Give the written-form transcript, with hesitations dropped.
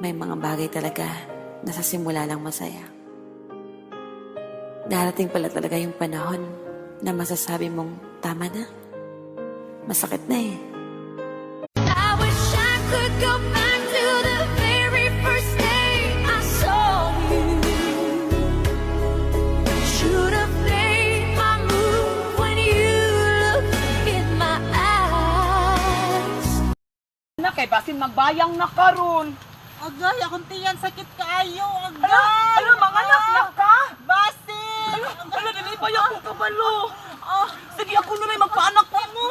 may mga bagay talaga na sa simula lang masaya. Darating pala talaga yung panahon na masasabi mong tama na. Masakit na eh. I wish I could go back to the very first day I saw you. Should have played my move when you looked in my eyes. Na kay basin magbayang na karon. Agay, akong tiyan, sakit kaayo, agay! Ano, mga anak na ka? Basin! Ano, dili pa yung kabalo. Sige, ako na lang magpaanak mo.